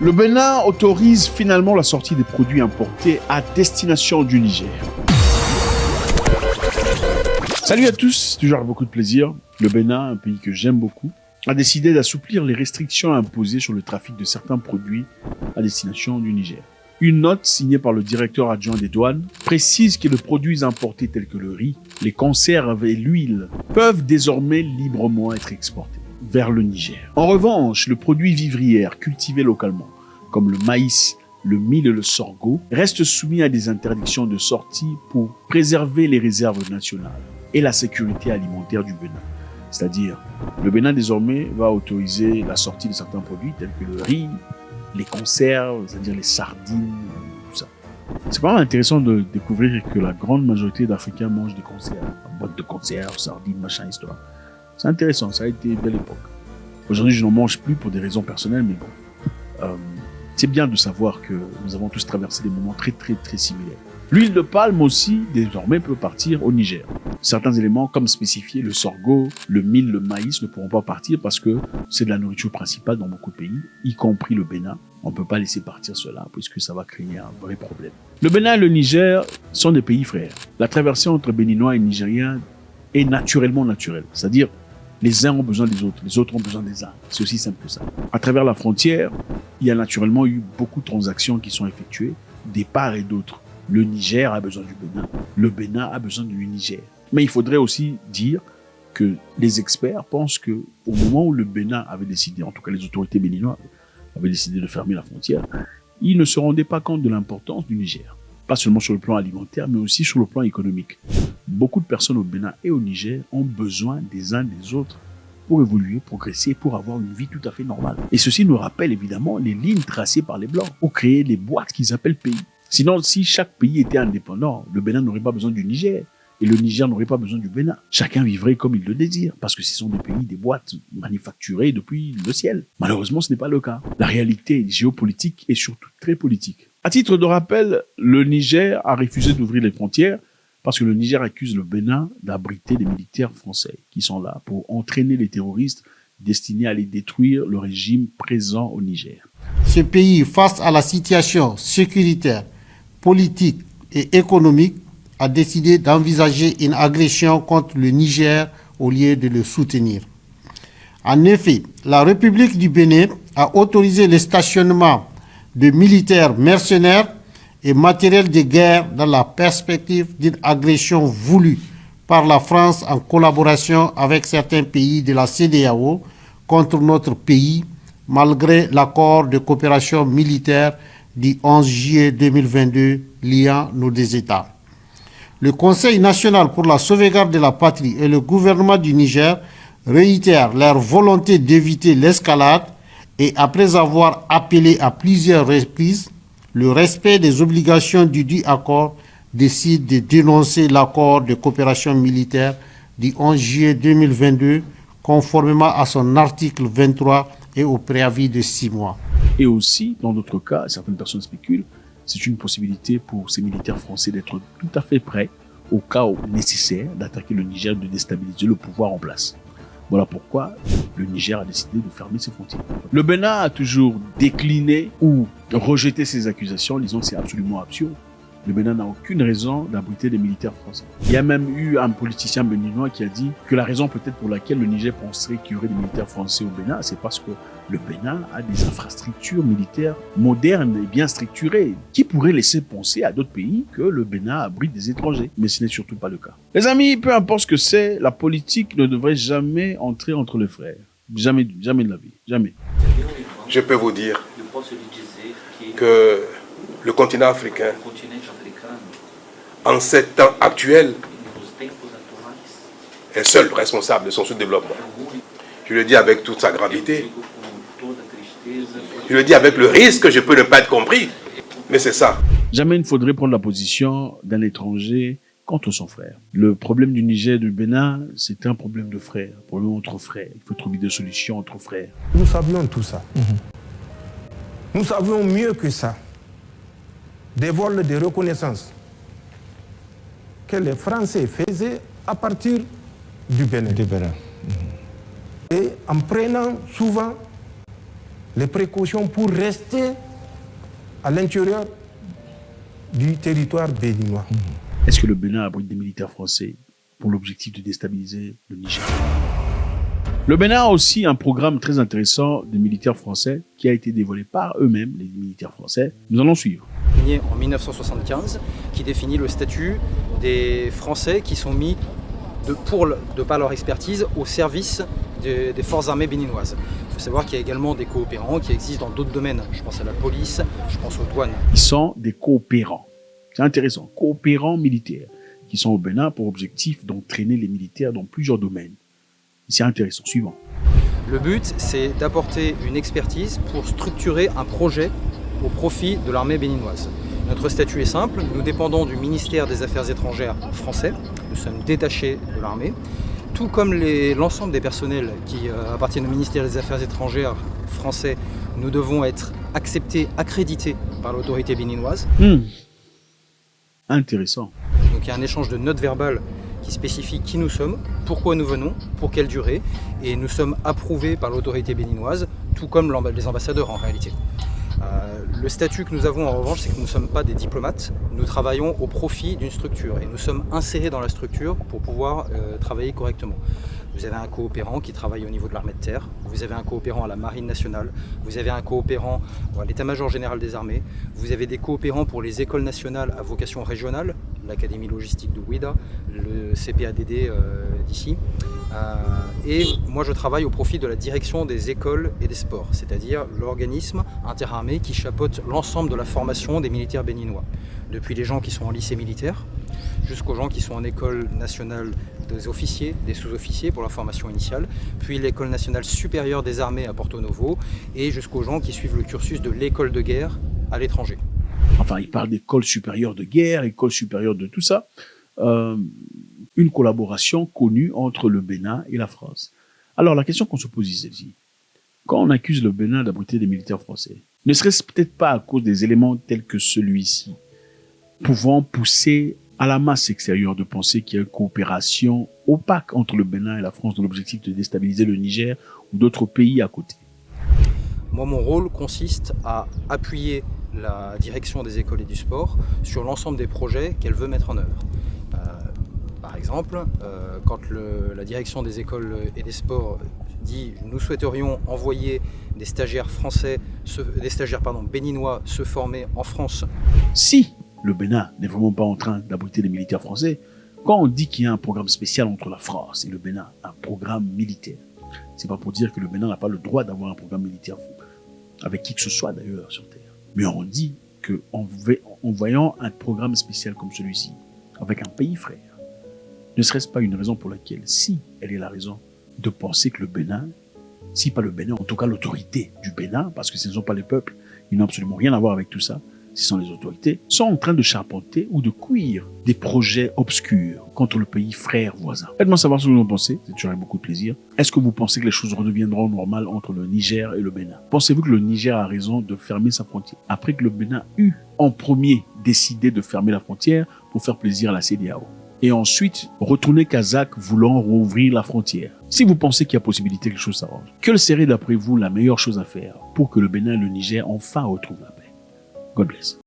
Le Bénin autorise finalement la sortie des produits importés à destination du Niger. Salut à tous, toujours avec beaucoup de plaisir. Le Bénin, un pays que j'aime beaucoup, a décidé d'assouplir les restrictions imposées sur le trafic de certains produits à destination du Niger. Une note signée par le directeur adjoint des douanes précise que les produits importés tels que le riz, les conserves et l'huile peuvent désormais librement être exportés vers le Niger. En revanche, le produit vivrière cultivé localement, comme le maïs, le mil et le sorgho, reste soumis à des interdictions de sortie pour préserver les réserves nationales et la sécurité alimentaire du Bénin. C'est-à-dire, le Bénin désormais va autoriser la sortie de certains produits tels que le riz, les conserves, c'est-à-dire les sardines, tout ça. C'est pas mal intéressant de découvrir que la grande majorité d'Africains mangent des conserves, boîtes de conserves, sardines, machin, histoire. C'est intéressant, ça a été une belle époque. Aujourd'hui, je n'en mange plus pour des raisons personnelles, mais bon. C'est bien de savoir que nous avons tous traversé des moments très similaires. L'huile de palme aussi, désormais, peut partir au Niger. Certains éléments, comme spécifié, le sorgho, le mil, le maïs, ne pourront pas partir parce que c'est de la nourriture principale dans beaucoup de pays, y compris le Bénin. On ne peut pas laisser partir cela puisque ça va créer un vrai problème. Le Bénin et le Niger sont des pays frères. La traversée entre Béninois et Nigériens est naturellement naturelle. C'est-à-dire, les uns ont besoin des autres, les autres ont besoin des uns. C'est aussi simple que ça. À travers la frontière, il y a naturellement eu beaucoup de transactions qui sont effectuées, des parts et d'autres. Le Niger a besoin du Bénin, le Bénin a besoin du Niger. Mais il faudrait aussi dire que les experts pensent que au moment où le Bénin avait décidé, en tout cas les autorités béninoises avaient décidé de fermer la frontière, ils ne se rendaient pas compte de l'importance du Niger. Pas seulement sur le plan alimentaire, mais aussi sur le plan économique. Beaucoup de personnes au Bénin et au Niger ont besoin des uns des autres pour évoluer, progresser, pour avoir une vie tout à fait normale. Et ceci nous rappelle évidemment les lignes tracées par les Blancs pour créer les boîtes qu'ils appellent pays. Sinon, si chaque pays était indépendant, le Bénin n'aurait pas besoin du Niger et le Niger n'aurait pas besoin du Bénin. Chacun vivrait comme il le désire parce que ce sont des pays, des boîtes manufacturées depuis le ciel. Malheureusement, ce n'est pas le cas. La réalité géopolitique est surtout très politique. À titre de rappel, le Niger a refusé d'ouvrir les frontières parce que le Niger accuse le Bénin d'abriter des militaires français qui sont là pour entraîner les terroristes destinés à aller détruire le régime présent au Niger. Ce pays, face à la situation sécuritaire, politique et économique, a décidé d'envisager une agression contre le Niger au lieu de le soutenir. En effet, la République du Bénin a autorisé le stationnement de militaires mercenaires et matériel de guerre dans la perspective d'une agression voulue par la France en collaboration avec certains pays de la CEDEAO contre notre pays, malgré l'accord de coopération militaire du 11 juillet 2022 liant nos deux États. Le Conseil national pour la sauvegarde de la patrie et le gouvernement du Niger réitèrent leur volonté d'éviter l'escalade et après avoir appelé à plusieurs reprises le respect des obligations du dit accord, décide de dénoncer l'accord de coopération militaire du 11 juillet 2022 conformément à son article 23 et au préavis de 6 mois. Et aussi, dans d'autres cas, certaines personnes spéculent, c'est une possibilité pour ces militaires français d'être tout à fait prêts au cas où nécessaire d'attaquer le Niger, de déstabiliser le pouvoir en place. Voilà pourquoi le Niger a décidé de fermer ses frontières. Le Bénin a toujours décliné ou rejeté ces accusations, disant que c'est absolument absurde. Le Bénin n'a aucune raison d'abriter des militaires français. Il y a même eu un politicien béninois qui a dit que la raison peut-être pour laquelle le Niger penserait qu'il y aurait des militaires français au Bénin, c'est parce que le Bénin a des infrastructures militaires modernes et bien structurées qui pourraient laisser penser à d'autres pays que le Bénin abrite des étrangers. Mais ce n'est surtout pas le cas. Les amis, peu importe ce que c'est, la politique ne devrait jamais entrer entre les frères. Jamais, jamais de la vie. Jamais. Je peux vous dire que le continent africain, en ces temps actuels, est seul responsable de son sous-développement. Je le dis avec toute sa gravité. Je le dis avec le risque que je peux ne pas être compris. Mais c'est ça. Jamais il ne faudrait prendre la position d'un étranger contre son frère. Le problème du Niger et du Bénin, c'est un problème de frères, un problème entre frères. Il faut trouver des solutions entre frères. Nous savions tout ça. Nous savions mieux que ça. Des vols de reconnaissance que les Français faisaient à partir du Bénin. Et en prenant souvent les précautions pour rester à l'intérieur du territoire béninois. Est-ce que le Bénin abrite des militaires français pour l'objectif de déstabiliser le Niger? Le Bénin a aussi un programme très intéressant de militaires français qui a été dévoilé par eux-mêmes, les militaires français. Nous allons suivre. Signé en 1975, qui définit le statut des Français qui sont mis, de par leur expertise, au service des forces armées béninoises. Il faut savoir qu'il y a également des coopérants qui existent dans d'autres domaines. Je pense à la police, je pense aux douanes. Ils sont des coopérants. C'est intéressant. Coopérants militaires qui sont au Bénin pour objectif d'entraîner les militaires dans plusieurs domaines. C'est intéressant. Suivant. Le but, c'est d'apporter une expertise pour structurer un projet au profit de l'armée béninoise. Notre statut est simple, nous dépendons du ministère des Affaires étrangères français, nous sommes détachés de l'armée, tout comme l'ensemble des personnels qui appartiennent au ministère des Affaires étrangères français, nous devons être acceptés, accrédités par l'autorité béninoise. Intéressant. Donc il y a un échange de notes verbales qui spécifie qui nous sommes, pourquoi nous venons, pour quelle durée, et nous sommes approuvés par l'autorité béninoise, tout comme les ambassadeurs en réalité. Le statut que nous avons en revanche, c'est que nous ne sommes pas des diplomates, nous travaillons au profit d'une structure et nous sommes insérés dans la structure pour pouvoir travailler correctement. Vous avez un coopérant qui travaille au niveau de l'armée de terre, vous avez un coopérant à la marine nationale, vous avez un coopérant à l'état-major général des armées, vous avez des coopérants pour les écoles nationales à vocation régionale, l'académie logistique de Ouida, le CPADD d'ici. Et moi je travaille au profit de la direction des écoles et des sports, c'est-à-dire l'organisme interarmé qui chapeaute l'ensemble de la formation des militaires béninois. Depuis les gens qui sont en lycée militaire, jusqu'aux gens qui sont en école nationale des officiers, des sous-officiers pour la formation initiale, puis l'école nationale supérieure des armées à Porto Novo, et jusqu'aux gens qui suivent le cursus de l'école de guerre à l'étranger. Enfin, il parle d'école supérieure de guerre, école supérieure de tout ça. Une collaboration connue entre le Bénin et la France. Alors, la question qu'on se pose ici, quand on accuse le Bénin d'abriter des militaires français, ne serait-ce peut-être pas à cause des éléments tels que celui-ci, pouvant pousser à la masse extérieure de penser qu'il y a une coopération opaque entre le Bénin et la France dans l'objectif de déstabiliser le Niger ou d'autres pays à côté? Moi, mon rôle consiste à appuyer la direction des écoles et du sport sur l'ensemble des projets qu'elle veut mettre en œuvre. Par exemple, quand la direction des écoles et des sports dit « nous souhaiterions envoyer des stagiaires béninois se former en France ». Si le Bénin n'est vraiment pas en train d'abriter des militaires français, quand on dit qu'il y a un programme spécial entre la France et le Bénin, un programme militaire, c'est pas pour dire que le Bénin n'a pas le droit d'avoir un programme militaire avec qui que ce soit d'ailleurs sur Terre. Mais on dit qu'en voyant un programme spécial comme celui-ci, avec un pays frère, ne serait-ce pas une raison pour laquelle, si elle est la raison de penser que le Bénin, si pas le Bénin, en tout cas l'autorité du Bénin, parce que ce ne sont pas les peuples, ils n'ont absolument rien à voir avec tout ça, ce sont les autorités, sont en train de charpenter ou de cuire des projets obscurs contre le pays frère voisin. Faites-moi savoir ce que vous en pensez, c'est toujours avec beaucoup de plaisir. Est-ce que vous pensez que les choses redeviendront normales entre le Niger et le Bénin? Pensez-vous que le Niger a raison de fermer sa frontière après que le Bénin eut en premier décidé de fermer la frontière pour faire plaisir à la CEDEAO? Et ensuite, retourner Kazakh voulant rouvrir la frontière. Si vous pensez qu'il y a possibilité que les choses s'arrangent, quelle serait d'après vous la meilleure chose à faire pour que le Bénin et le Niger enfin retrouvent la paix? God bless.